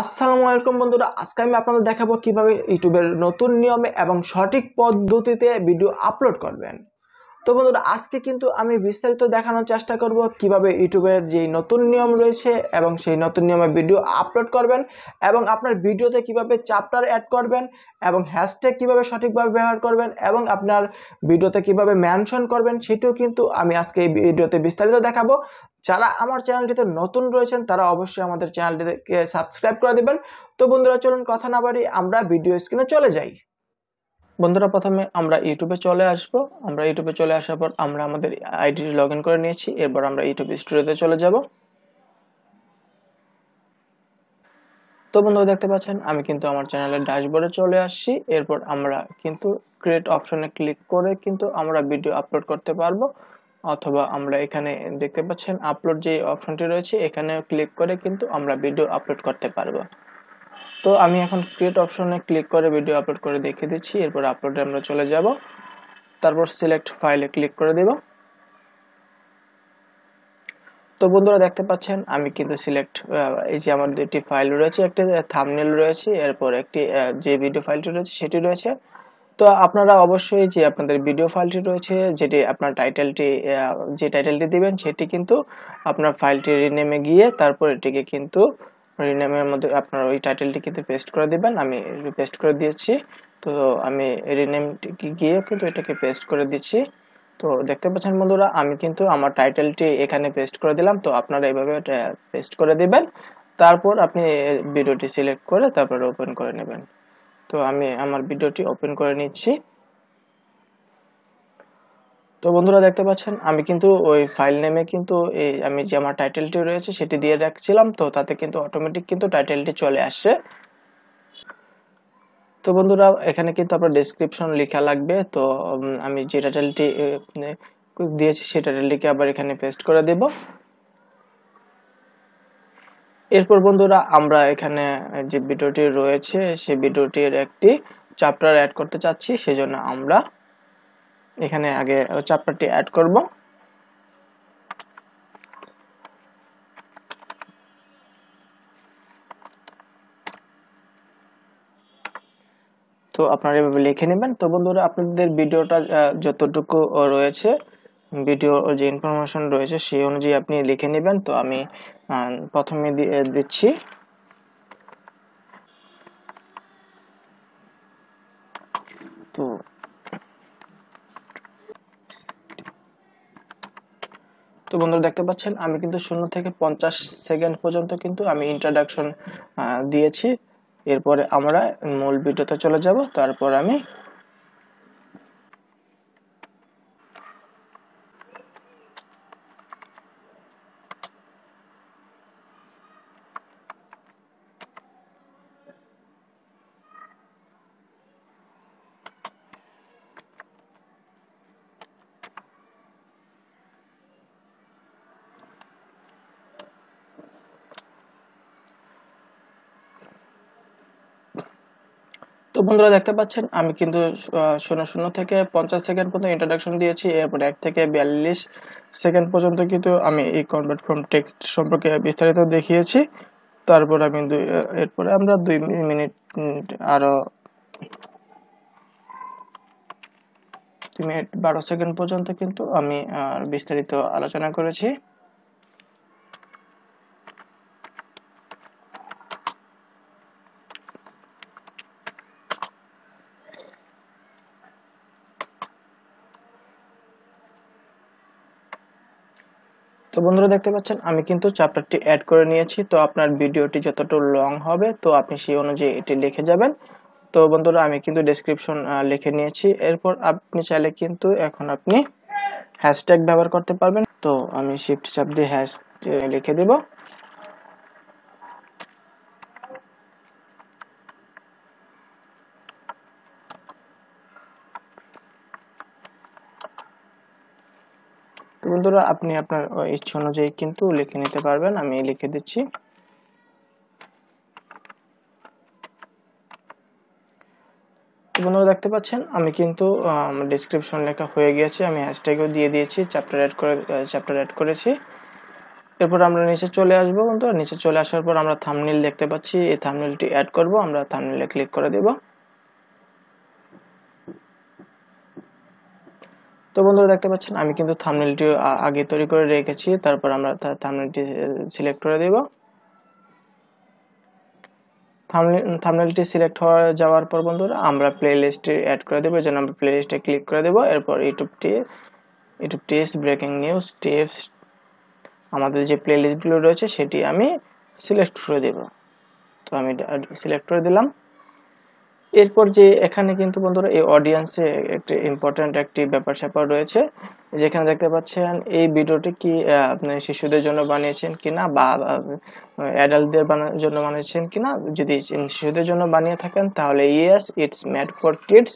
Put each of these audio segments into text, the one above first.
আসসালামু আলাইকুম বন্ধুরা, আজকে আমি আপনাদের দেখাবো কিভাবে ইউটিউবের নতুন নিয়মে এবং সঠিক পদ্ধতিতে ভিডিও আপলোড করবেন। তো বন্ধুরা, আজকে কিন্তু আমি বিস্তারিত দেখানোর চেষ্টা করব কিভাবে ইউটিউবের যে নতুন নিয়ম রয়েছে এবং সেই নতুন নিয়মে ভিডিও আপলোড করবেন এবং আপনার ভিডিওতে কিভাবে চ্যাপ্টার অ্যাড করবেন এবং হ্যাশট্যাগ কিভাবে সঠিকভাবে ব্যবহার করবেন এবং আপনার ভিডিওতে কিভাবে মেনশন করবেন সেটাও কিন্তু আমি আজকে এই ভিডিওতে বিস্তারিত দেখাবো। যারা আমার চ্যানেলটিতে নতুন রয়েছেন তারা অবশ্যই আমাদের চ্যানেলটিকে সাবস্ক্রাইব করে দিবেন। তো বন্ধুরা, চলুন কথা না বাড়িয়ে আমরা ভিডিও স্ক্রিনে চলে যাই। বন্ধুরা, প্রথমে আমরা ইউটিউবে চলে আসব। আমরা ইউটিউবে চলে আসার পর আমরা আমাদের আইডি লগইন করে নিয়েছি। এরপর আমরা ইউটিউব স্টুডিওতে চলে যাব। তো বন্ধুরা, দেখতে পাচ্ছেন আমি কিন্তু আমার চ্যানেলের ড্যাশবোর্ডে চলে আসছি। এরপর আমরা কিন্তু ক্রিয়েট অপশনে ক্লিক করে কিন্তু আমরা ভিডিও আপলোড করতে পারবো, অথবা আমরা এখানে দেখতে পাচ্ছেন আপলোড যে অপশনটি রয়েছে এখানে ক্লিক করে কিন্তু আমরা ভিডিও আপলোড করতে পারবো। তো আমি এখন ক্রিয়েট অপশনে ক্লিক করে ভিডিও আপলোড করে দেখিয়ে দিচ্ছি। এরপর আপলোডে আমরা চলে যাব, তারপর সিলেক্ট ফাইলে ক্লিক করে দেব। তো বন্ধুরা, দেখতে পাচ্ছেন আমি কিন্তু সিলেক্ট এই যে আমার দুটি ফাইল রয়েছে, একটি থাম্বনেল রয়েছে, এরপর একটি যে ভিডিও ফাইলটি রয়েছে সেটি রয়েছে। তো আপনারা অবশ্যই যে আপনাদের ভিডিও ফাইলটি রয়েছে যেটি আপনার টাইটেলটি যে টাইটেলটি দিবেন সেটি কিন্তু আপনার ফাইলটি রিনেমে গিয়ে তারপর এটিকে কিন্তু রিনেমের মধ্যে আপনার ওই টাইটেলটি কিন্তু পেস্ট করে দিবেন। আমি পেস্ট করে দিয়েছি। তো আমি রিনেমটি গিয়ে কিন্তু এটাকে পেস্ট করে দিচ্ছি। তো দেখতে পাচ্ছেন বন্ধুরা, আমি কিন্তু আমার টাইটেলটি এখানে পেস্ট করে দিলাম। তো আপনারা এইভাবে পেস্ট করে দিবেন, তারপর আপনি ভিডিওটি সিলেক্ট করে তারপর ওপেন করে নেবেন। তো আমি আমার ভিডিওটি ওপেন করে নিচ্ছি। তো বন্ধুরা, দেখতে পাচ্ছেন আমি কিন্তু ওই ফাইল নেমে কিন্তু আমি যে আমার টাইটেলটি রয়েছে সেটি দিয়ে রাখছিলাম। তো তাতে কিন্তু অটোমেটিক কিন্তু টাইটেলটি চলে আসছে। তো বন্ধুরা, এখানে কিন্তু আপনার ডেসক্রিপশন লেখা লাগবে। তো আমি যে টাইটেলটি দিয়েছি সেই টাইটেলটিকে আবার এখানে পেস্ট করে দেব। এরপর বন্ধুরা, আমরা এখানে যে ভিডিওটি রয়েছে সেই ভিডিওটির একটি চ্যাপ্টার অ্যাড করতে চাচ্ছি, সেজন্য আমরা এখানে আগে চ্যাপ্টারটি অ্যাড করব। তো আপনারা এভাবে লিখে নেবেন। তো বন্ধুরা, আপনাদের ভিডিওটা যতটুকু রয়েছে ভিডিও যে ইনফরমেশন রয়েছে সেই অনুযায়ী আপনি লিখে নেবেন। তো আমি প্রথমে দিচ্ছি। তো তো বন্ধুরা, দেখতে পাচ্ছেন আমি কিন্তু 0 থেকে 50 সেকেন্ড পর্যন্ত কিন্তু আমি ইন্ট্রোডাকশন দিয়েছি। এরপরে আমরা মূল ভিডিওতে চলে যাব। তারপর আমি তো বন্ধুরা, দেখতে পাচ্ছেন আমি কিন্তু 0 থেকে 50 সেকেন্ড পর্যন্ত ইন্ট্রোডাকশন দিয়েছি। এরপর 1 থেকে 42 সেকেন্ড পর্যন্ত কিন্তু আমি এই কনভার্ট ফ্রম টেক্সট সম্পর্কে বিস্তারিত দেখিয়েছি। তারপর আমি এরপরে আমরা 2 মিনিট আরো 2 মিনিট 12 সেকেন্ড পর্যন্ত কিন্তু আমি বিস্তারিত আলোচনা করেছি। তো বন্ধুরা, দেখতে পাচ্ছেন আমি কিন্তু চ্যাপ্টারটি অ্যাড করে নিয়েছি। তো আপনার ভিডিওটি যতটুকু লং হবে তো আপনি সেই অনুযায়ী এটি লিখে যাবেন। তো বন্ধুরা, আমি কিন্তু ডেসক্রিপশন লিখে নিয়েছি। এরপর আপনি চাইলে কিন্তু এখন আপনি হ্যাশট্যাগ ব্যবহার করতে পারবেন। তো আমি শিফট চাপ দিয়ে হ্যাশট্যাগ লিখে দেব। তো বন্ধুরা, আপনি আপনার ইচ্ছা অনুযায়ী কিন্তু লিখে নিতে পারবেন। আমি লিখে দিচ্ছি। বন্ধুরা, দেখতে পাচ্ছেন আমি কিন্তু ডেসক্রিপশন লেখা হয়ে গিয়েছে। আমি হ্যাশট্যাগও দিয়ে দিয়েছি, চ্যাপ্টার অ্যাড করেছি। এরপর আমরা নিচে চলে আসবো বন্ধুরা। নিচে চলে আসার পর আমরা থাম্বনেল দেখতে পাচ্ছি, এই থাম্বনেলটি অ্যাড করব। আমরা থাম্বনেলে ক্লিক করে দেব। তো বন্ধুরা দেখতে পাচ্ছেন আমি কিন্তু থাম্বনেলটি আগে তৈরি করে রেখেছি। তারপর আমরা থাম্বনেলটি সিলেক্ট করে দেব। থাম্বনেলটি সিলেক্ট হয়ে যাওয়ার পর বন্ধুরা আমরা প্লেলিস্টে অ্যাড করে দেব। এজন্য আমরা প্লেলিস্টে ক্লিক করে দেব। এরপর YouTube tips, breaking news, tips, আমাদের যে প্লেলিস্টগুলো রয়েছে সেটি আমি সিলেক্ট করে দেব। তো আমি সিলেক্ট করে দিলাম। এরপর যে এখানে কিন্তু বন্ধুরা এই অডিয়েন্সে একটি ইম্পর্টেন্ট একটি ব্যাপার-স্যাপার রয়েছে। যেখানে দেখতে পাচ্ছেন এই ভিডিওটি কি আপনি শিশুদের জন্য বানিয়েছেন কিনা বা অ্যাডাল্টদের জন্য বানিয়েছেন কিনা। যদি শিশুদের জন্য বানিয়ে থাকেন তাহলে yes it's made for kids,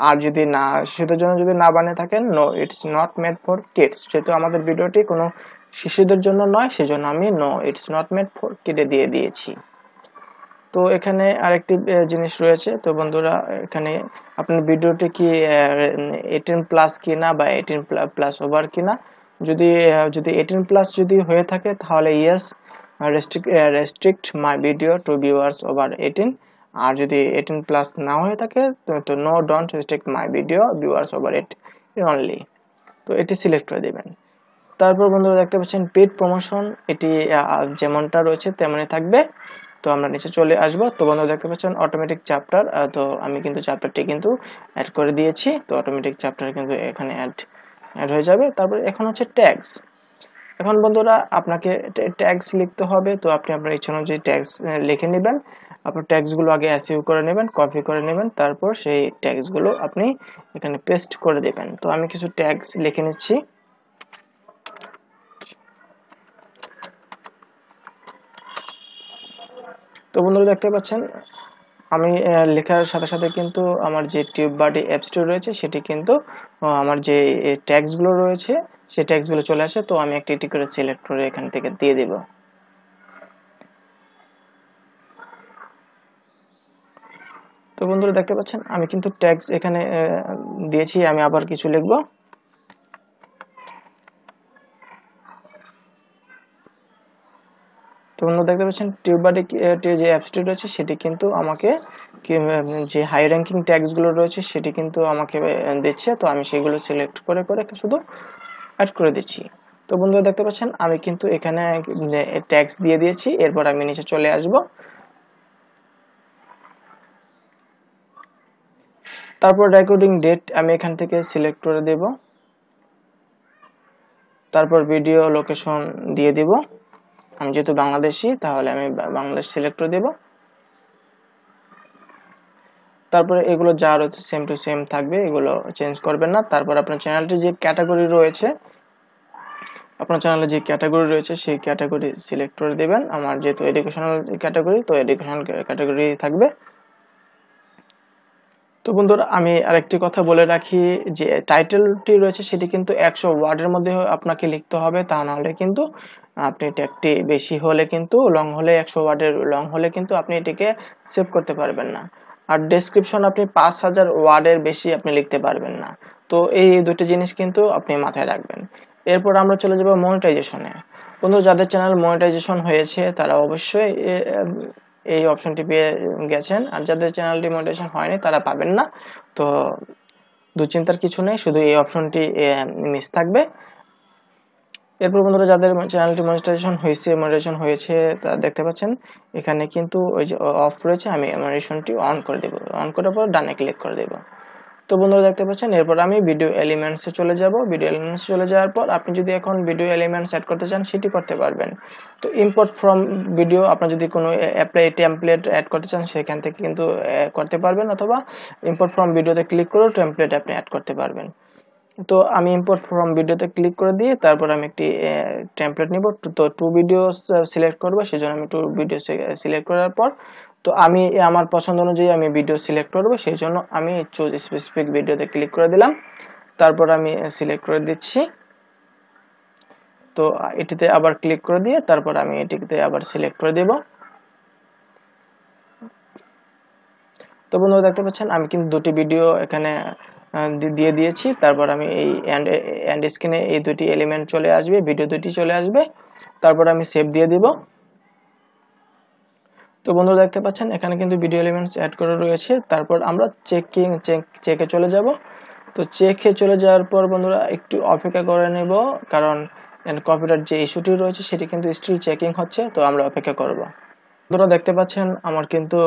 আর যদি না শিশুদের জন্য যদি না বানিয়ে থাকেন no it's not made for kids. যেহেতু আমাদের ভিডিওটি কোনো শিশুদের জন্য নয় সেজন্য আমি no it's not made for কিডে দিয়ে দিয়েছি। তো এখানে আরেকটি জিনিস রয়েছে। তো বন্ধুরা এখানে আপনার ভিডিওটি কি 18 প্লাস কিনা বা 18 প্লাস ওভার কিনা। যদি 18 প্লাস যদি হয়ে থাকে তাহলে yes restrict my video to viewers over 18, আর যদি 18 প্লাস না হয়ে থাকে তো no don't restrict my video viewers over 18 only. তো এটি সিলেক্ট করে দিবেন। তারপর বন্ধুরা দেখতে পাচ্ছেন পেড প্রমোশন, এটি যেমনটা রয়েছে তেমনই থাকবে। তো আমরা নিচে চলে আসব। তো বন্ধুরা দেখতে পাচ্ছেন অটোমেটিক চ্যাপ্টার, তো আমি কিন্তু চ্যাপ্টারটি কিন্তু অ্যাড করে দিয়েছি। তো অটোমেটিক চ্যাপ্টার কিন্তু এখানে অ্যাড হয়ে যাবে। তারপর এখন হচ্ছে ট্যাগস। এখন বন্ধুরা আপনাকে ট্যাগস লিখতে হবে। তো আপনি আপনার ইচ্ছা অনুযায়ী ট্যাগস লিখে নেবেন। আপনার ট্যাগসগুলো আগে এসইউ করে নেবেন, কপি করে নেবেন, তারপর সেই ট্যাগসগুলো আপনি এখানে পেস্ট করে দেবেন। তো আমি কিছু ট্যাগস লিখে নিচ্ছি। তো বন্ধুরা দেখতে পাচ্ছেন আমি লেখার সাথে সাথে কিন্তু আমার যে টিউববাডি অ্যাপসটি রয়েছে সেটি কিন্তু আমার যে ট্যাগসগুলো রয়েছে সেই ট্যাগসগুলো চলে আসে। তো আমি একটি করে সিলেক্ট করে এখান থেকে দিয়ে দেব। তো বন্ধুরা দেখতে পাচ্ছেন আমি কিন্তু ট্যাগস এখানে দিয়েছি। আমি আবার কিছু লিখব। তো বন্ধুরা দেখতে পাচ্ছেন টিউববাডি যে অ্যাপসটি রয়েছে সেটি কিন্তু আমাকে যে হাই র্যাঙ্কিং ট্যাগসগুলো রয়েছে সেটি কিন্তু আমাকে দিচ্ছে। তো আমি সেগুলো সিলেক্ট করে শুধু অ্যাড করে দিচ্ছি। তো বন্ধুরা দেখতে পাচ্ছেন আমি কিন্তু এখানে ট্যাগস দিয়ে দিয়েছি। এরপর আমি নিচে চলে আসব। তারপর রেকর্ডিং ডেট আমি এখান থেকে সিলেক্ট করে দেব। তারপর ভিডিও লোকেশন দিয়ে দেব। আমি যেহেতু বাংলাদেশি তাহলে আমি বাংলাদেশ সিলেক্ট করে দেব। তারপরে এগুলো যা রয়েছে সেম টু সেম থাকবে, এগুলো চেঞ্জ করবেন না। তারপর আপনার চ্যানেলটি যে ক্যাটাগরি রয়েছে, আপনার চ্যানেলে যে ক্যাটাগরি রয়েছে সেই ক্যাটাগরি সিলেক্ট করে দেবেন। আমার যেহেতু এডুকেশনাল ক্যাটাগরি তো এডুকেশনাল ক্যাটাগরি থাকবে। তো বন্ধুরা আমি আরেকটি কথা বলে রাখি যে টাইটেলটি রয়েছে সেটি কিন্তু 100 ওয়ার্ডের মধ্যে আপনাকে লিখতে হবে, তা না হলে কিন্তু আপনি ট্যাগটি বেশি হলে কিন্তু লং হলে 100 ওয়ার্ডের লং হলে কিন্তু আপনি এটিকে সেভ করতে পারবেন না। আর ডেসক্রিপশন আপনি 5000 ওয়ার্ডের বেশি আপনি লিখতে পারবেন না। তো এই দুটো জিনিস কিন্তু আপনি মাথায় রাখবেন। এরপর আমরা চলে যাব মনিটাইজেশনে। বন্ধু যাদের চ্যানেল মনিটাইজেশন হয়েছে তারা অবশ্যই এই অপশনটি পেয়ে গেছেন, আর যাদের চ্যানেলটি মনিটাইজেশন হয়নি তারা পাবেন না। তো দুশ্চিন্তার কিছু নেই, শুধু এই অপশনটি মিস থাকবে। এরপর বন্ধুরা যাদের চ্যানেলটি মনিটাইজেশন হয়েছে তা দেখতে পাচ্ছেন এখানে কিন্তু ওই যে অফ রয়েছে, আমি মনিটাইজেশনটি অন করে দেব। অন করার পর ডানে ক্লিক করে দেব। তো বন্ধুরা দেখতে পাচ্ছেন এরপর আমি ভিডিও এলিমেন্টসে চলে যাব। ভিডিও এলিমেন্টসে চলে যাওয়ার পর আপনি যদি এখন ভিডিও এলিমেন্টস অ্যাড করতে চান সেটি করতে পারবেন। তো ইম্পোর্ট ফ্রম ভিডিও, আপনার যদি কোনো অ্যাপ্লাই টেমপ্লেট অ্যাড করতে চান সেখান থেকে কিন্তু করতে পারবেন, অথবা ইম্পোর্ট ফ্রম ভিডিওতে ক্লিক করেও টেমপ্লেট আপনি অ্যাড করতে পারবেন। তো আমি ইম্পোর্ট ফ্রম ভিডিওতে ক্লিক করে দিয়ে তারপর আমি একটি টেমপ্লেট নিব। তো টু ভিডিওস সিলেক্ট করব, সেজন্য আমি টু ভিডিও সিলেক্ট করার পর তো আমি আমার পছন্দ অনুযায়ী আমি ভিডিও সিলেক্ট করব, সেই জন্য আমি চুজ স্পেসিফিক ভিডিওতে ক্লিক করে দিলাম। তারপর আমি সিলেক্ট করে দিচ্ছি। তো এটিতে আবার ক্লিক করে দিয়ে তারপর আমি এটিতে আবার সিলেক্ট করে দেব। তো বন্ধুরা দেখতে পাচ্ছেন আমি কিন্তু দুটি ভিডিও এখানে দিয়ে দিয়েছি। তারপর আমি এই এন্ড স্ক্রিনে এই দুটি এলিমেন্ট চলে আসবে, ভিডিও দুটি চলে আসবে। তারপর আমি সেভ দিয়ে দিব। তো বন্ধুরা দেখতে পাচ্ছেন এখানে কিন্তু ভিডিও এলিমেন্টস অ্যাড করা রয়েছে। তারপর আমরা চেকে চলে যাব। তো চেকে চলে যাওয়ার পর বন্ধুরা একটু অপেক্ষা করে নেব, কারণ কপিরাইট যে ইস্যুটি রয়েছে সেটি কিন্তু স্টিল চেকিং হচ্ছে। তো আমরা অপেক্ষা করব। বন্ধুরা দেখতে পাচ্ছেন আমার কিন্তু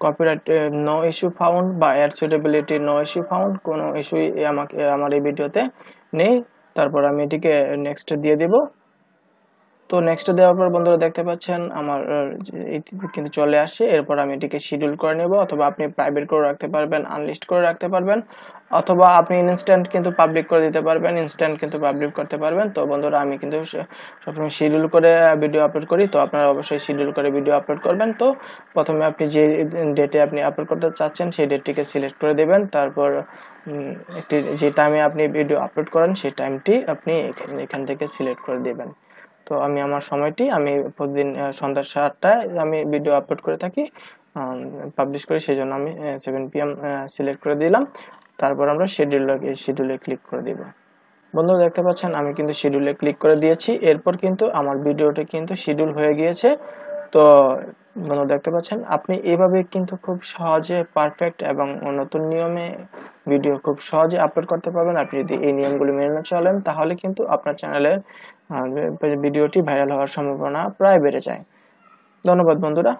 কপিরাইট নো ইস্যু ফাউন্ড বা ad suitability no issue found, কোনো ইস্যুই আমার এই ভিডিওতে নেই। তারপর আমি এটিকে নেক্সট দিয়ে দেব। তো নেক্সট দেওয়ার পর বন্ধুরা দেখতে পাচ্ছেন আমার কিন্তু চলে আসছে। এরপর আমি এটিকে শিডিউল করে নেব, অথবা আপনি প্রাইভেট করে রাখতে পারবেন, আনলিস্ট করে রাখতে পারবেন, অথবা আপনি ইনস্ট্যান্ট কিন্তু পাবলিক করে দিতে পারবেন, ইনস্ট্যান্ট কিন্তু পাবলিক করতে পারবেন। তো বন্ধুরা আমি কিন্তু সবসময় শিডিউল করে ভিডিও আপলোড করি। তো আপনারা অবশ্যই শিডিউল করে ভিডিও আপলোড করবেন। তো প্রথমে আপনি যে ডেটে আপনি আপলোড করতে চাচ্ছেন সেই ডেটটিকে সিলেক্ট করে দেবেন। তারপর যে টাইমে আপনি ভিডিও আপলোড করেন সেই টাইমটি আপনি এখান থেকে সিলেক্ট করে দেবেন। তো আমি আমার সময়টি আমি প্রতিদিন সন্ধ্যা 7টায় আমি ভিডিও আপলোড করে থাকি, পাবলিশ করি, সেই জন্য আমি 7 PM সিলেক্ট করে দিলাম। তারপর আমরা শিডিউলে ক্লিক করে দিব। বন্ধুরা দেখতে পাচ্ছেন আমি কিন্তু শিডিউলে ক্লিক করে দিয়েছি। এরপর কিন্তু আমার ভিডিওটি কিন্তু শিডিউল হয়ে গিয়েছে। তো বন্ধুরা দেখতে পাচ্ছেন আপনি এভাবে কিন্তু খুব সহজে পারফেক্ট এবং নতুন নিয়মে ভিডিও খুব সহজে আপলোড করতে পারবেন। আপনি যদি এই নিয়মগুলো মেনে চলেন তাহলে কিন্তু আপনার চ্যানেলের ভিডিওটি ভাইরাল হওয়ার সম্ভাবনা প্রায় বেড়ে যায়। ধন্যবাদ বন্ধুরা।